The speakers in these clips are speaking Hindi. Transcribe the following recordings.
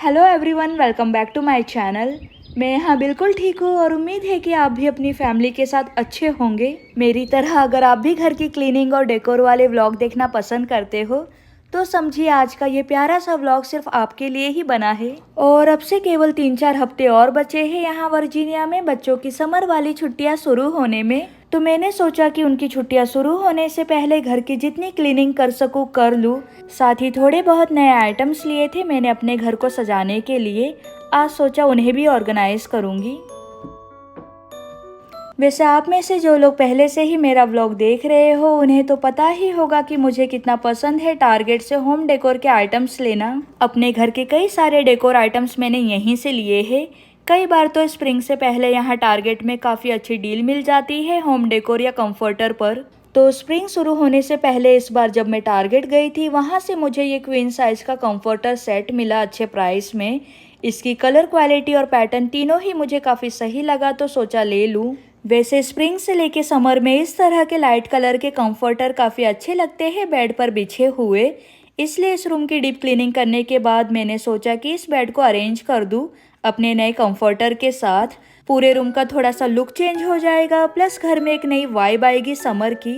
Hello everyone, welcome back to my channel. मैं यहाँ बिल्कुल ठीक हूँ और उम्मीद है कि आप भी अपनी फैमिली के साथ अच्छे होंगे। मेरी तरह अगर आप भी घर की क्लीनिंग और डेकोर वाले व्लॉग देखना पसंद करते हो तो समझिए आज का ये प्यारा सा व्लॉग सिर्फ आपके लिए ही बना है। और अब से केवल 3-4 हफ्ते और बचे हैं यहाँ वर्जीनिया में बच्चों की समर वाली छुट्टियाँ शुरू होने में। तो मैंने सोचा कि उनकी छुट्टियां शुरू होने से पहले घर की जितनी क्लीनिंग कर सकूं कर लूं। साथ ही थोड़े बहुत नए आइटम्स लिए थे मैंने अपने घर को सजाने के लिए। आज सोचा उन्हें भी ऑर्गेनाइज करूंगी। वैसे आप में से जो लोग पहले से ही मेरा व्लॉग देख रहे हो उन्हें तो पता ही होगा कि मुझे कितना पसंद है टारगेट से होम डेकोर के आइटम्स लेना। अपने घर के कई सारे डेकोर आइटम्स मैंने यहीं से लिए हैं। कई बार तो स्प्रिंग से पहले यहाँ टारगेट में काफ़ी अच्छी डील मिल जाती है होम डेकोर या कंफर्टर पर। तो स्प्रिंग शुरू होने से पहले इस बार जब मैं टारगेट गई थी वहाँ से मुझे ये क्वीन साइज का कंफर्टर सेट मिला अच्छे प्राइस में। इसकी कलर क्वालिटी और पैटर्न तीनों ही मुझे काफ़ी सही लगा तो सोचा ले लूँ। वैसे स्प्रिंग से लेके समर में इस तरह के लाइट कलर के कंफर्टर काफ़ी अच्छे लगते हैं बेड पर बिछे हुए। इसलिए इस रूम की डीप क्लीनिंग करने के बाद मैंने सोचा कि इस बेड को अरेंज कर दूँ अपने नए कंफर्टर के साथ। पूरे रूम का थोड़ा सा लुक चेंज हो जाएगा प्लस घर में एक नई वाइब आएगी समर की।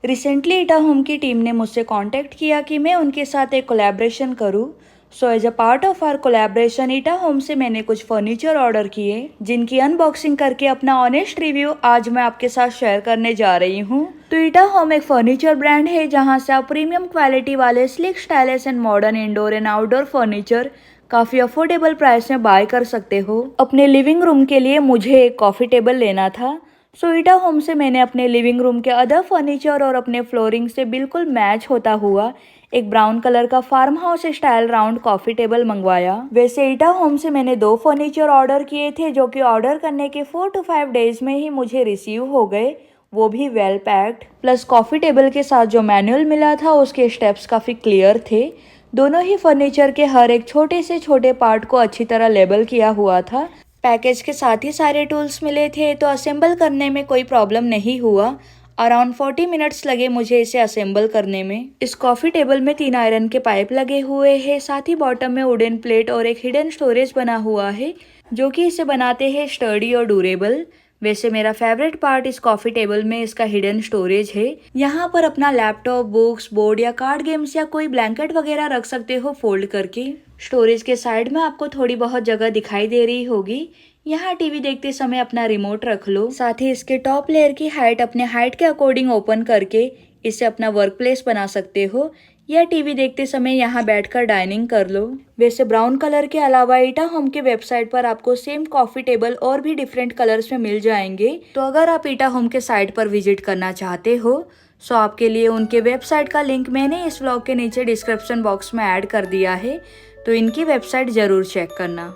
रिसेंटली इटा होम की टीम ने मुझसे कांटेक्ट किया कि मैं उनके साथ एक कोलैबोरेशन करूं। So as a part of our collaboration Ita Home से मैंने कुछ फर्नीचर ऑर्डर किए जिनकी अनबॉक्सिंग करके अपना ऑनेस्ट रिव्यू आज मैं आपके साथ शेयर करने जा रही हूं। तो इटा होम एक फर्नीचर ब्रांड है जहां से आप प्रीमियम क्वालिटी वाले sleek stylish and modern indoor and outdoor furniture काफ़ी अफोर्डेबल प्राइस में बाय कर सकते हो। अपने लिविंग रूम के लिए मुझे एक कॉफ़ी टेबल लेना था। सो इटा होम से मैंने अपने लिविंग रूम के अदर फर्नीचर और अपने फ्लोरिंग से बिल्कुल मैच होता हुआ एक ब्राउन कलर का farmhouse style round coffee table मंगवाया। वैसे इटा होम से मैंने 2 फर्नीचर ऑर्डर किए थे जो कि ऑर्डर करने के 4 to 5 डेज में ही मुझे रिसीव हो गए, वो भी well packed. Plus coffee table के साथ जो मैनुअल मिला था उसके स्टेप्स काफ़ी क्लियर थे। दोनों ही फर्नीचर के हर एक छोटे से छोटे पार्ट को अच्छी तरह लेबल किया हुआ था। पैकेज के साथ ही सारे टूल्स मिले थे तो असेंबल करने में कोई प्रॉब्लम नहीं हुआ। अराउंड 40 मिनट्स लगे मुझे इसे असेंबल करने में। इस कॉफ़ी टेबल में 3 आयरन के पाइप लगे हुए हैं, साथ ही बॉटम में वुडन प्लेट और एक हिडन स्टोरेज बना हुआ है जो कि इसे बनाते हैं स्टर्डी और ड्यूरेबल। वैसे मेरा फेवरेट पार्ट इस कॉफ़ी टेबल में इसका हिडन स्टोरेज है। यहाँ पर अपना लैपटॉप, बुक्स, बोर्ड या कार्ड गेम्स या कोई ब्लैंकेट वगैरह रख सकते हो फोल्ड करके। स्टोरेज के साइड में आपको थोड़ी बहुत जगह दिखाई दे रही होगी। यहाँ टीवी देखते समय अपना रिमोट रख लो। साथ ही इसके टॉप लेयर की हाइट अपने हाइट के अकॉर्डिंग ओपन करके इसे अपना वर्क प्लेस बना सकते हो या टीवी देखते समय यहाँ बैठकर डाइनिंग कर लो। वैसे ब्राउन कलर के अलावा इटा होम के वेबसाइट पर आपको सेम कॉफी टेबल और भी डिफरेंट कलर्स में मिल जाएंगे। तो अगर आप इटा होम के साइट पर विजिट करना चाहते हो सो आपके लिए उनके वेबसाइट का लिंक मैंने इस व्लॉग के नीचे डिस्क्रिप्शन बॉक्स में ऐड कर दिया है, तो इनकी वेबसाइट ज़रूर चेक करना।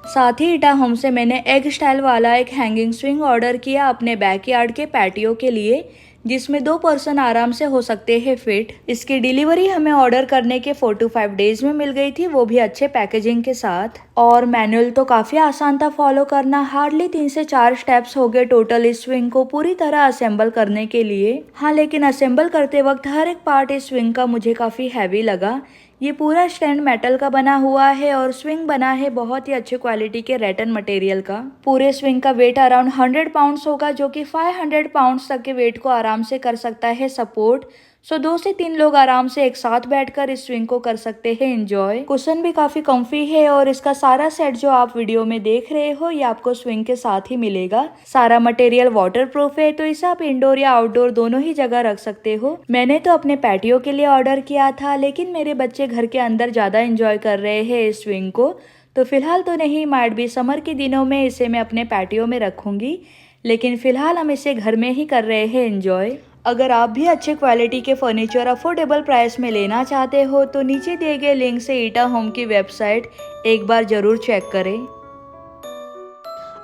साथ ही इटा होम से मैंने एग स्टाइल वाला एक हैंगिंग स्विंग ऑर्डर किया अपने बैकयार्ड के पैटियो के लिए, जिसमें 2 पर्सन आराम से हो सकते हैं फिट। इसकी डिलीवरी हमें ऑर्डर करने के 4 to 5 डेज में मिल गई थी, वो भी अच्छे पैकेजिंग के साथ। और मैनुअल तो काफ़ी आसान था फॉलो करना। हार्डली 3 से 4 स्टेप्स हो गए टोटल इस स्विंग को पूरी तरह असेंबल करने के लिए। हाँ, लेकिन असेंबल करते वक्त हर एक पार्ट इस स्विंग का मुझे काफ़ी हैवी लगा। ये पूरा स्टैंड मेटल का बना हुआ है और स्विंग बना है बहुत ही अच्छी क्वालिटी के रेटन मटेरियल का। पूरे स्विंग का वेट अराउंड 100 पाउंड्स होगा जो कि 500 पाउंड्स तक के वेट को आराम से कर सकता है सपोर्ट। सो 2 से 3 लोग आराम से एक साथ बैठकर इस स्विंग को कर सकते हैं एंजॉय। कुशन भी काफ़ी कम्फी है और इसका सारा सेट जो आप वीडियो में देख रहे हो ये आपको स्विंग के साथ ही मिलेगा। सारा मटेरियल वाटर प्रूफ है तो इसे आप इंडोर या आउटडोर दोनों ही जगह रख सकते हो। मैंने तो अपने पैटियो के लिए ऑर्डर किया था लेकिन मेरे बच्चे घर के अंदर ज़्यादा इंजॉय कर रहे हैं इस स्विंग को, तो फिलहाल तो नहीं, माइट भी समर के दिनों में इसे मैं अपने पैटियो में रखूँगी, लेकिन फिलहाल हम इसे घर में ही कर रहे हैं एंजॉय। अगर आप भी अच्छे क्वालिटी के फर्नीचर अफोर्डेबल प्राइस में लेना चाहते हो तो नीचे दिए गए लिंक से इटा होम की वेबसाइट एक बार ज़रूर चेक करें।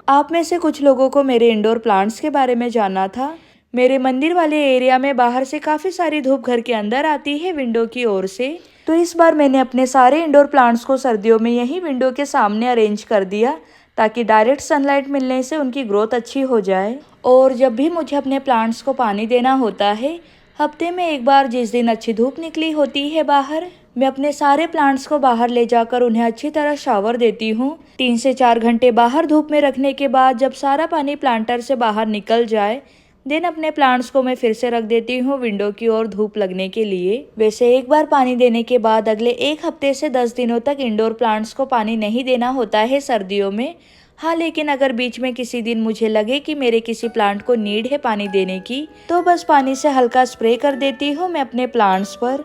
आप में से कुछ लोगों को मेरे इंडोर प्लांट्स के बारे में जानना था। मेरे मंदिर वाले एरिया में बाहर से काफ़ी सारी धूप घर के अंदर आती है विंडो की ओर से, तो इस बार मैंने अपने सारे इंडोर प्लांट्स को सर्दियों में यही विंडो के सामने अरेंज कर दिया ताकि डायरेक्ट सनलाइट मिलने से उनकी ग्रोथ अच्छी हो जाए। और जब भी मुझे अपने प्लांट्स को पानी देना होता है हफ्ते में एक बार जिस दिन अच्छी धूप निकली होती है बाहर, मैं अपने सारे प्लांट्स को बाहर ले जाकर उन्हें अच्छी तरह शावर देती हूँ। 3 से 4 घंटे बाहर धूप में रखने के बाद जब सारा पानी प्लांटर से बाहर निकल जाए, देन अपने प्लांट्स को मैं फिर से रख देती हूँ विंडो की ओर धूप लगने के लिए। वैसे एक बार पानी देने के बाद अगले 1 हफ्ते से 10 दिनों तक इंडोर प्लांट्स को पानी नहीं देना होता है सर्दियों में। हाँ, लेकिन अगर बीच में किसी दिन मुझे लगे कि मेरे किसी प्लांट को नीड है पानी देने की, तो बस पानी से हल्का स्प्रे कर देती हूँ मैं अपने प्लांट्स पर।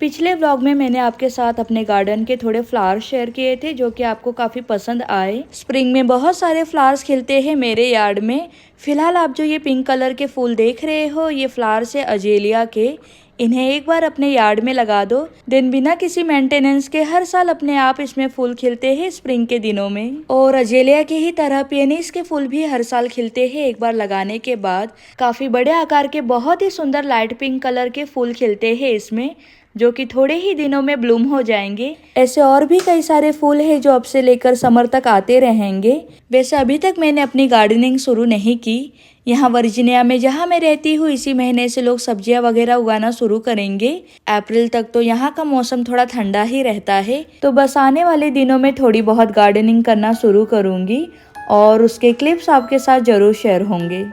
पिछले व्लॉग में मैंने आपके साथ अपने गार्डन के थोड़े फ्लावर्स शेयर किए थे जो कि आपको काफ़ी पसंद आए। स्प्रिंग में बहुत सारे फ्लावर्स खिलते हैं मेरे यार्ड में। फिलहाल आप जो ये पिंक कलर के फूल देख रहे हो, ये फ्लावर्स है अजेलिया के। इन्हें एक बार अपने यार्ड में लगा दो, देन बिना किसी मेंटेनेंस के हर साल अपने आप इसमें फूल खिलते हैं स्प्रिंग के दिनों में। और अजेलिया के ही तरह पियनीज के फूल भी हर साल खिलते हैं एक बार लगाने के बाद। काफ़ी बड़े आकार के बहुत ही सुंदर लाइट पिंक कलर के फूल खिलते हैं इसमें, जो कि थोड़े ही दिनों में ब्लूम हो जाएंगे। ऐसे और भी कई सारे फूल हैं जो अब से लेकर समर तक आते रहेंगे। वैसे अभी तक मैंने अपनी गार्डनिंग शुरू नहीं की। यहाँ वर्जीनिया में जहाँ मैं रहती हूँ, इसी महीने से लोग सब्जियाँ वगैरह उगाना शुरू करेंगे। अप्रैल तक तो यहाँ का मौसम थोड़ा ठंडा ही रहता है, तो बस आने वाले दिनों में थोड़ी बहुत गार्डनिंग करना शुरू करूँगी और उसके क्लिप्स आपके साथ जरूर शेयर होंगे।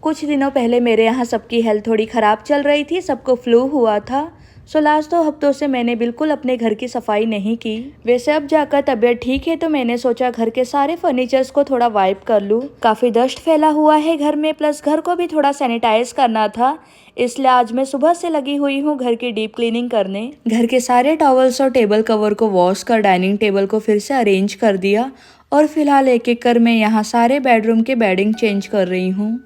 कुछ दिनों पहले मेरे यहाँ सबकी हेल्थ थोड़ी ख़राब चल रही थी, सबको फ्लू हुआ था। सो लास्ट 2 हफ्तों से मैंने बिल्कुल अपने घर की सफाई नहीं की। वैसे अब जाकर तबीयत ठीक है, तो मैंने सोचा घर के सारे फर्नीचर्स को थोड़ा वाइप कर लूँ। काफ़ी डस्ट फैला हुआ है घर में, प्लस घर को भी थोड़ा सैनिटाइज करना था, इसलिए आज मैं सुबह से लगी हुई हूँ घर की डीप क्लीनिंग करने। घर के सारे टॉवल्स और टेबल कवर को वॉश कर डाइनिंग टेबल को फिर से अरेंज कर दिया और फिलहाल एक एक कर मैं यहाँ सारे बेडरूम के बेडिंग चेंज कर रही हूँ।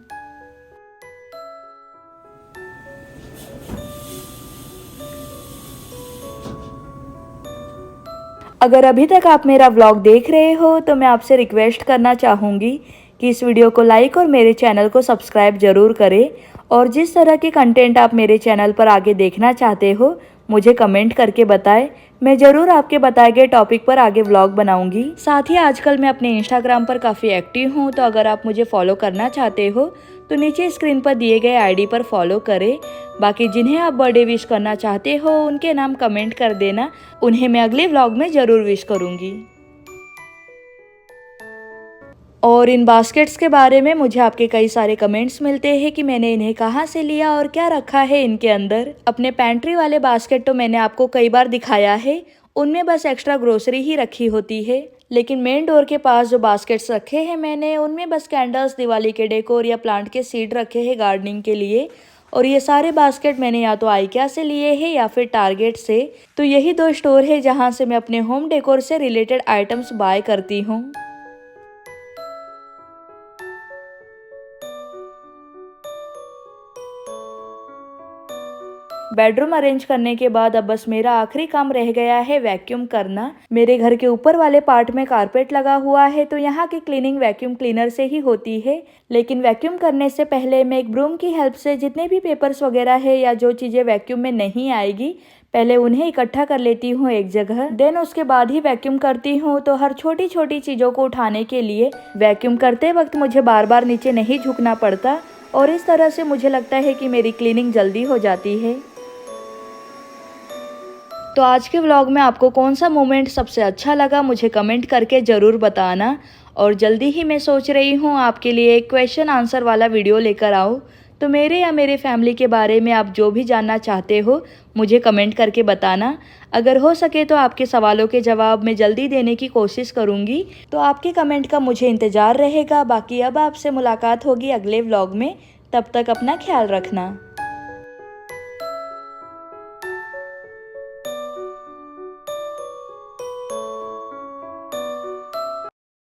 अगर अभी तक आप मेरा व्लॉग देख रहे हो तो मैं आपसे रिक्वेस्ट करना चाहूँगी कि इस वीडियो को लाइक और मेरे चैनल को सब्सक्राइब ज़रूर करें। और जिस तरह के कंटेंट आप मेरे चैनल पर आगे देखना चाहते हो, मुझे कमेंट करके बताएं। मैं ज़रूर आपके बताए गए टॉपिक पर आगे व्लॉग बनाऊंगी। साथ ही आजकल मैं अपने इंस्टाग्राम पर काफ़ी एक्टिव हूँ, तो अगर आप मुझे फॉलो करना चाहते हो तो नीचे स्क्रीन पर दिए गए आईडी पर फॉलो करें। बाकी जिन्हें आप बर्थडे विश करना चाहते हो उनके नाम कमेंट कर देना, उन्हें मैं अगले व्लॉग में ज़रूर विश करूँगी। और इन बास्केट्स के बारे में मुझे आपके कई सारे कमेंट्स मिलते हैं कि मैंने इन्हें कहाँ से लिया और क्या रखा है इनके अंदर। अपने पैंट्री वाले बास्केट तो मैंने आपको कई बार दिखाया है, उनमें बस एक्स्ट्रा ग्रोसरी ही रखी होती है। लेकिन मेन डोर के पास जो बास्केट्स रखे हैं मैंने, उनमें बस कैंडल्स, दिवाली के डेकोर या प्लांट के सीड रखे हैं गार्डनिंग के लिए। और ये सारे बास्केट मैंने या तो आइकिया से लिए हैं या फिर टारगेट से। तो यही 2 स्टोर है जहाँ से मैं अपने होम डेकोर से रिलेटेड आइटम्स बाय करती हूँ। बेडरूम अरेंज करने के बाद अब बस मेरा आखिरी काम रह गया है वैक्यूम करना। मेरे घर के ऊपर वाले पार्ट में कारपेट लगा हुआ है, तो यहाँ की क्लीनिंग वैक्यूम क्लीनर से ही होती है। लेकिन वैक्यूम करने से पहले मैं एक ब्रूम की हेल्प से जितने भी पेपर्स वगैरह है या जो चीज़ें वैक्यूम में नहीं आएगी, पहले उन्हें इकट्ठा कर लेती हूँ एक जगह, देन उसके बाद ही वैक्यूम करती हूँ। तो हर छोटी छोटी चीज़ों को उठाने के लिए वैक्यूम करते वक्त मुझे बार बार नीचे नहीं झुकना पड़ता और इस तरह से मुझे लगता है कि मेरी क्लीनिंग जल्दी हो जाती है। तो आज के व्लॉग में आपको कौन सा मोमेंट सबसे अच्छा लगा मुझे कमेंट करके ज़रूर बताना। और जल्दी ही मैं सोच रही हूँ आपके लिए एक क्वेश्चन आंसर वाला वीडियो लेकर आऊँ। तो मेरे या मेरे फैमिली के बारे में आप जो भी जानना चाहते हो मुझे कमेंट करके बताना। अगर हो सके तो आपके सवालों के जवाब मैं जल्दी देने की कोशिश करूँगी। तो आपके कमेंट का मुझे इंतज़ार रहेगा। बाकी अब आपसे मुलाकात होगी अगले व्लॉग में, तब तक अपना ख्याल रखना।